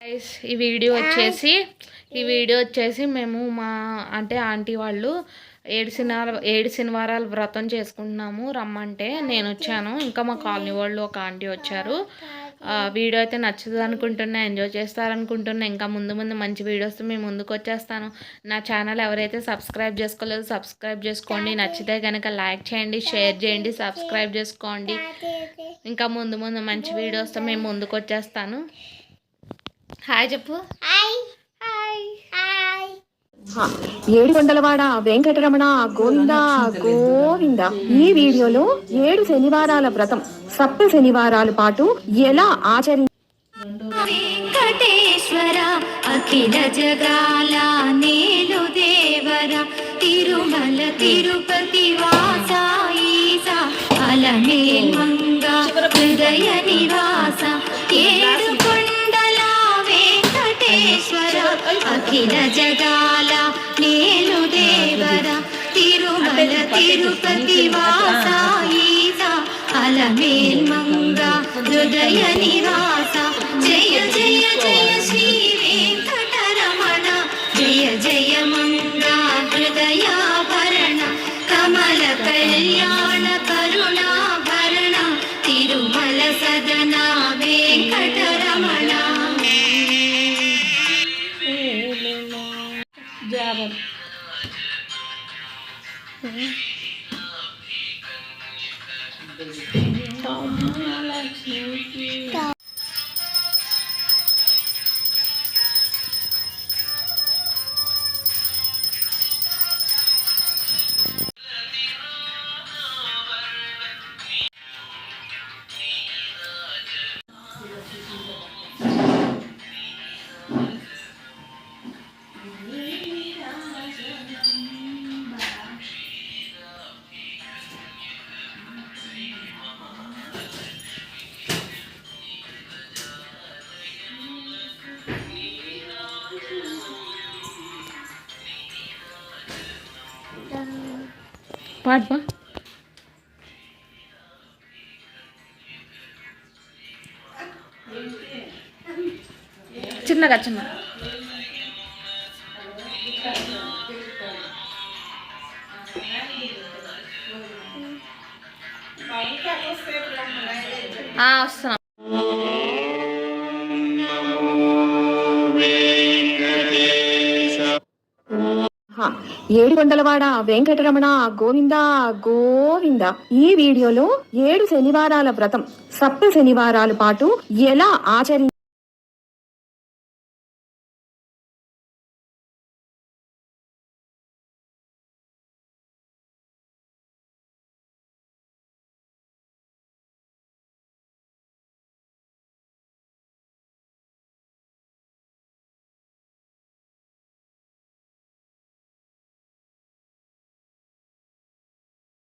ఈ వీడియో వచ్చేసి మేము మా ఆంటీ వాళ్ళు 7 శనివారాలు వ్రతం చేసుకుంటున్నాము. రమ్మంటే నేను వచ్చాను. ఇంకా మా కాలనీ వాళ్ళు ఒక ఆంటీ వచ్చారు. వీడియో అయితే నచ్చుతుంది అనుకుంటున్నా, ఎంజాయ్ చేస్తారనుకుంటున్నా. ఇంకా ముందు మంచి వీడియోస్ మేము ముందుకు వచ్చేస్తాను. నా ఛానల్ ఎవరైతే సబ్స్క్రైబ్ చేసుకోలేదో సబ్స్క్రైబ్ చేసుకోండి. నచ్చితే కనుక లైక్ చేయండి, షేర్ చేయండి, సబ్స్క్రైబ్ చేసుకోండి. ఇంకా ముందు మంచి వీడియోస్తో మేము ముందుకు వచ్చేస్తాను. హాయ్ చెప్పు. Hi hi hi. ఏడుకొండలవాడ వెంకటరమణ గోవింద గోవింద. ఈ వీడియోలో 7 శనివారాల వ్రతం సప్త శనివారాల పాటు ఎలా వెంకటేశ్వర అఖిల జగాల నేలు దేవర తిరుమల తిరుపతి వాస ఈసా అలమేల్ మంగ హృదయ నివాస ఏడుకొండల వెంకటేశ్వర అఖిల జగాల నేలు దేవర తిరుమల తిరుపతి వాస ఈసా అలమేల్ మంగ హృదయ నివాస జయ జయ జయ శ్రీ వెంకటరమణ జయ జయ మంగ హృదయాభరణ కమల కళ్యాణ కరుణాభరణ తిరుమల సదన వెంకటరమణ. పాడపా. చిన్నగా వస్తున్నా. ఏడుకొండలవాడ వెంకటరమణ గోవింద గోవింద. ఈ వీడియోలో 7 శనివారాల వ్రతం సప్త శనివారాల పాటు ఎలా